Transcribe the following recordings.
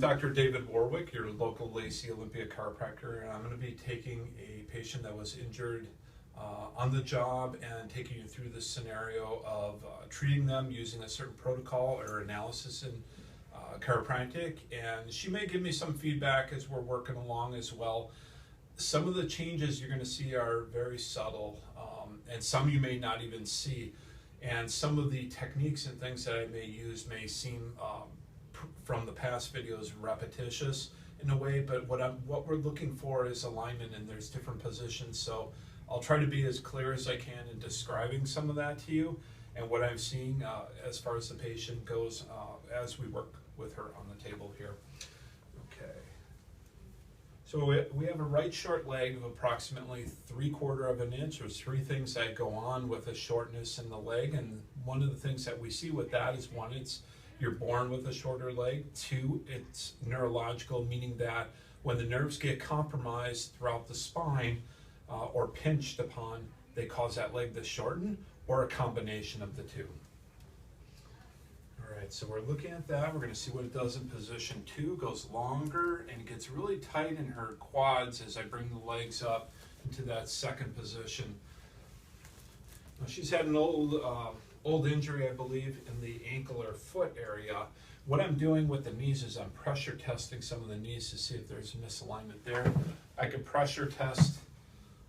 Dr. David Warwick, your local Lacey, Olympia chiropractor, and I'm going to be taking a patient that was injured on the job and taking you through the scenario of treating them using a certain protocol or analysis in chiropractic. And she may give me some feedback as we're working along as well. Some of the changes you're going to see are very subtle, and some you may not even see. And some of the techniques and things that I may use may seem from the past videos repetitious in a way, but what we're looking for is alignment, and there's different positions. So I'll try to be as clear as I can in describing some of that to you and what I'm seeing as far as the patient goes as we work with her on the table here. Okay. So we have a right short leg of approximately 3/4 of an inch. There's three things that go on with a shortness in the leg, and one of the things that we see with that is, one, you're born with a shorter leg. Two, it's neurological, meaning that when the nerves get compromised throughout the spine or pinched upon, they cause that leg to shorten, or a combination of the two. All right, so we're looking at that. We're going to see what it does in position 2. Goes longer and gets really tight in her quads as I bring the legs up into that second position. Now, she's had an old injury, I believe, in the ankle or foot area. What I'm doing with the knees is I'm pressure testing some of the knees to see if there's misalignment there. I could pressure test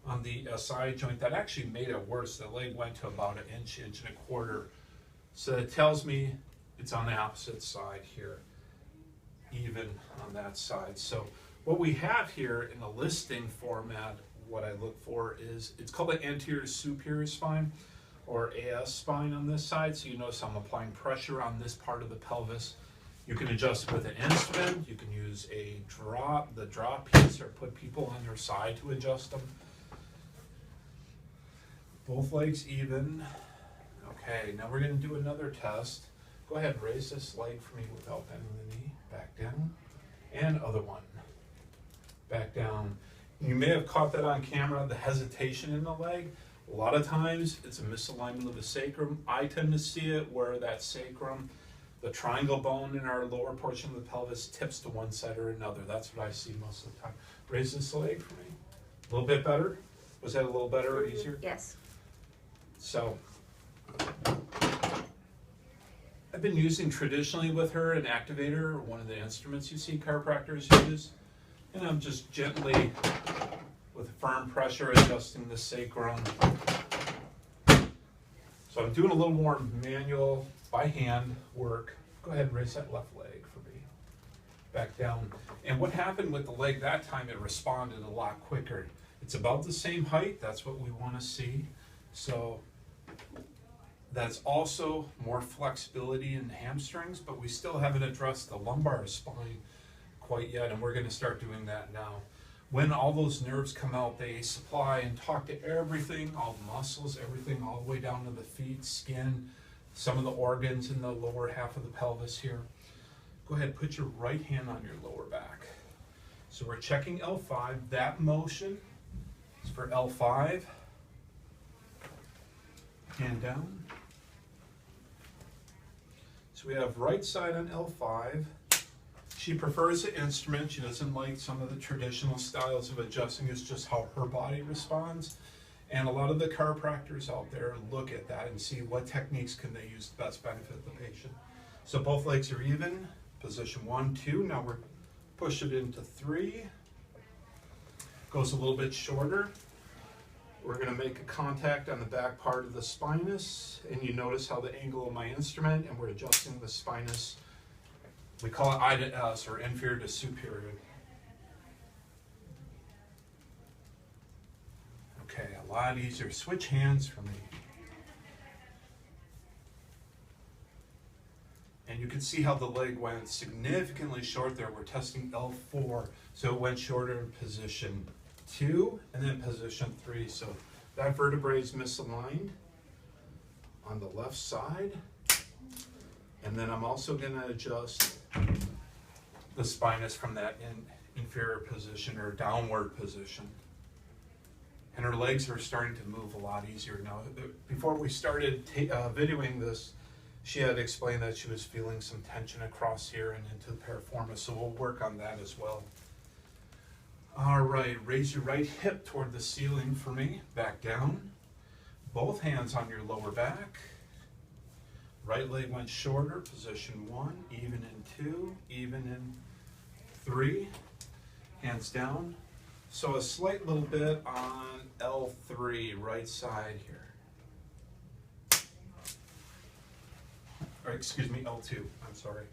on the SI joint. That actually made it worse. The leg went to about an inch, inch and a quarter. So it tells me it's on the opposite side here, even on that side. So what we have here in the listing format, what I look for is, it's called the anterior superior spine, or AS spine on this side. So you notice I'm applying pressure on this part of the pelvis. You can adjust with an instrument. You can use the drop piece, or put people on their side to adjust them. Both legs even. Okay, now we're going to do another test. Go ahead, raise this leg for me without bending the knee. Back down. And other one. Back down. You may have caught that on camera, the hesitation in the leg. A lot of times it's a misalignment of the sacrum. I tend to see it where that sacrum, the triangle bone in our lower portion of the pelvis, tips to one side or another. That's what I see most of the time. Raise this leg for me. A little bit better? Was that a little better or easier? Yes. So I've been using traditionally with her an activator, one of the instruments you see chiropractors use. And I'm just gently, with firm pressure, adjusting the sacrum. So I'm doing a little more manual, by hand work. Go ahead and raise that left leg for me. Back down. And what happened with the leg that time, it responded a lot quicker. It's about the same height. That's what we want to see. So that's also more flexibility in the hamstrings, but we still haven't addressed the lumbar spine quite yet, and we're going to start doing that now. When all those nerves come out, they supply and talk to everything, all the muscles, everything, all the way down to the feet, skin, some of the organs in the lower half of the pelvis here. Go ahead, put your right hand on your lower back. So we're checking L5. That motion is for L5. Hand down. So we have right side on L5. She prefers the instrument. She doesn't like some of the traditional styles of adjusting. It's just how her body responds. And a lot of the chiropractors out there look at that and see what techniques can they use to best benefit the patient. So both legs are even. Position 1, 2. Now we're push it into 3. Goes a little bit shorter. We're going to make a contact on the back part of the spinous, and you notice how the angle of my instrument, and we're adjusting the spinous. We call it I to S, or inferior to superior. Okay, a lot easier. Switch hands for me. And you can see how the leg went significantly short there. We're testing L4, so it went shorter in position 2 and then position 3. So that vertebrae is misaligned on the left side. And then I'm also going to adjust the spinous from that inferior position, or downward position. And her legs are starting to move a lot easier now. Before we started videoing this, she had explained that she was feeling some tension across here and into the piriformis, so we'll work on that as well. All right, raise your right hip toward the ceiling for me, back down. Both hands on your lower back. Right leg went shorter, position 1, even in 2, even in 3. Hands down. So a slight little bit on L3, right side here. Or excuse me, L2, I'm sorry.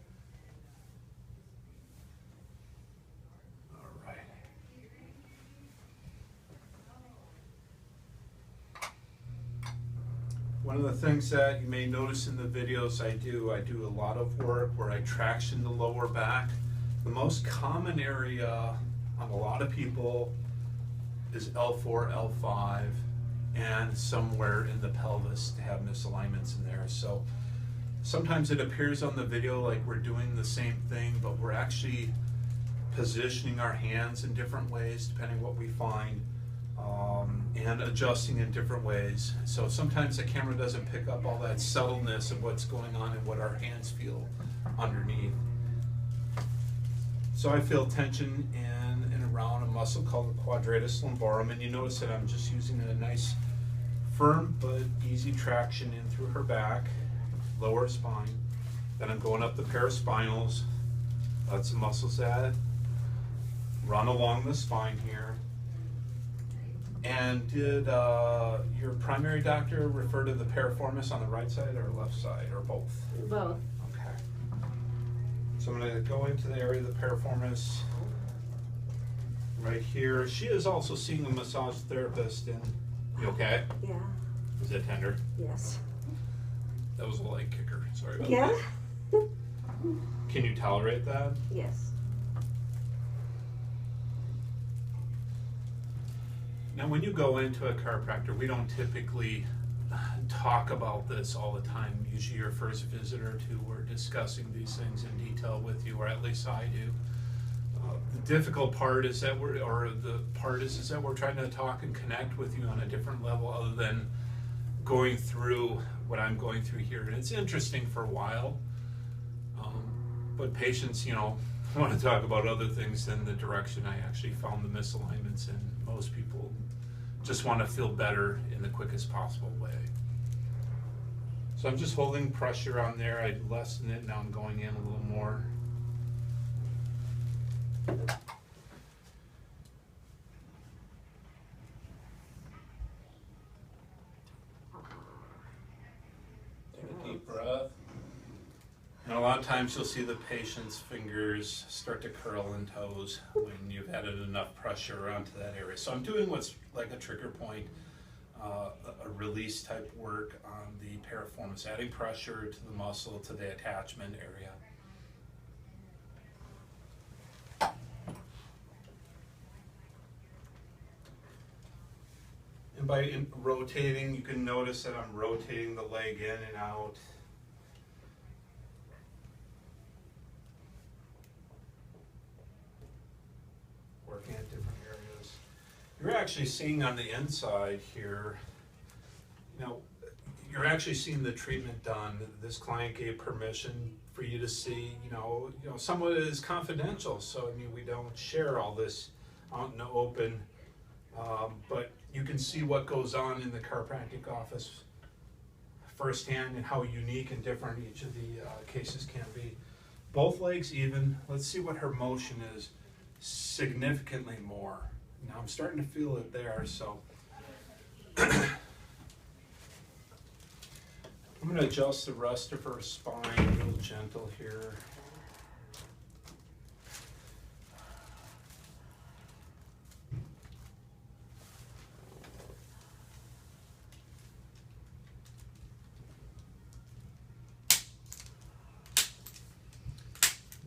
All right. One of the things that you may notice in the videos I do a lot of work where I traction the lower back. The most common area on a lot of people is L4, L5, and somewhere in the pelvis to have misalignments in there. So sometimes it appears on the video like we're doing the same thing, but we're actually positioning our hands in different ways depending what we find, and adjusting in different ways. So sometimes the camera doesn't pick up all that subtleness of what's going on and what our hands feel underneath. So I feel tension in and around a muscle called the quadratus lumbarum, and you notice that I'm just using a nice firm but easy traction in through her back, lower spine. Then I'm going up the paraspinals. Lots of muscles that run along the spine here. And did your primary doctor refer to the piriformis on the right side or left side, or both? Both. Okay. So I'm going to go into the area of the piriformis right here. She is also seeing a massage therapist. And you okay? Yeah. Is it tender? Yes. That was a leg kicker. Sorry about Yeah. that. Can you tolerate that? Yes. Now, when you go into a chiropractor, we don't typically talk about this all the time. Usually your first visit or two, we're discussing these things in detail with you, or at least I do. The difficult part is that we're trying to talk and connect with you on a different level other than going through what I'm going through here. And it's interesting for a while, but patients, want to talk about other things than the direction I actually found the misalignments in. Most people just want to feel better in the quickest possible way. So I'm just holding pressure on there. I lessen it, now I'm going in a little more. Take a deep breath. And a lot of times you'll see the patient's fingers start to curl in toes when you've added enough pressure around to that area. So I'm doing what's like a trigger point, a release type work on the piriformis, adding pressure to the muscle, to the attachment area. And by rotating, you can notice that I'm rotating the leg in and out. Working at different areas. You're actually seeing on the inside here, you're actually seeing the treatment done. This client gave permission for you to see, some of it is confidential, so we don't share all this out in the open, but you can see what goes on in the chiropractic office firsthand and how unique and different each of the cases can be. Both legs even. Let's see what her motion is. Significantly more. Now I'm starting to feel it there, so I'm going to adjust the rest of her spine a little gentle here.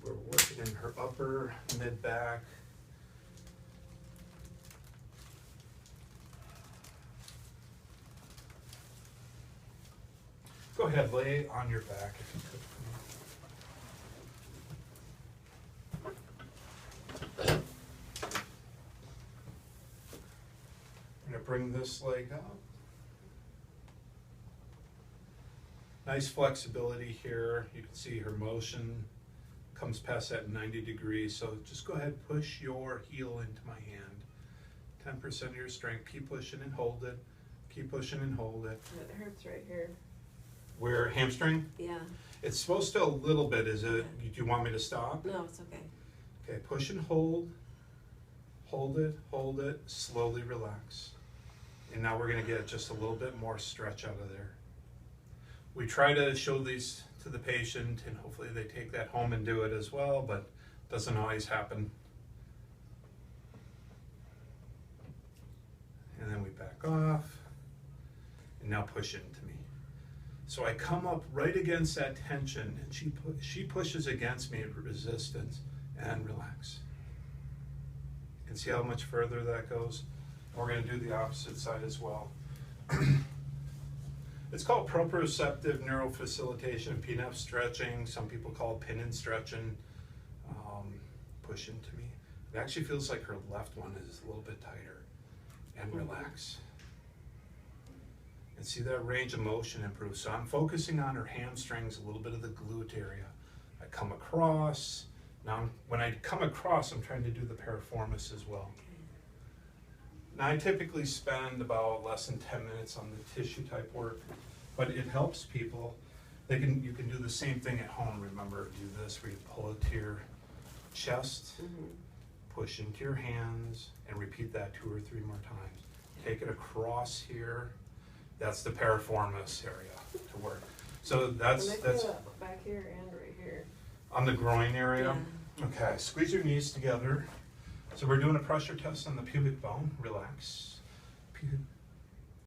We're working in her upper mid-back. Go ahead, lay on your back if you could. I'm going to bring this leg up. Nice flexibility here. You can see her motion comes past that 90 degrees. So just go ahead, push your heel into my hand. 10% of your strength. Keep pushing and hold it. Keep pushing and hold it. It hurts right here. Where, hamstring? Yeah. It's supposed to a little bit. Is it? Do you want me to stop? No, it's okay. Okay, push and hold. Hold it, slowly relax. And now we're gonna get just a little bit more stretch out of there. We try to show these to the patient and hopefully they take that home and do it as well, but it doesn't always happen. And then we back off and now push into me. So I come up right against that tension and she pushes against me at resistance and relax. You can see how much further that goes. We're going to do the opposite side as well. It's called proprioceptive neurofacilitation, PNF stretching. Some people call it pin-in stretching. Push into me. It actually feels like her left one is a little bit tighter. And relax. And see that range of motion improve. So I'm focusing on her hamstrings, a little bit of the glute area. I come across. Now, when I come across, I'm trying to do the piriformis as well. Now, I typically spend about less than 10 minutes on the tissue type work, but it helps people. You can do the same thing at home. Remember, do this where you pull it to your chest, push into your hands, and repeat that 2 or 3 more times. Take it across here. That's the piriformis area to work. So that's back here and right here. On the groin area. Yeah. Okay, squeeze your knees together. So we're doing a pressure test on the pubic bone. Relax.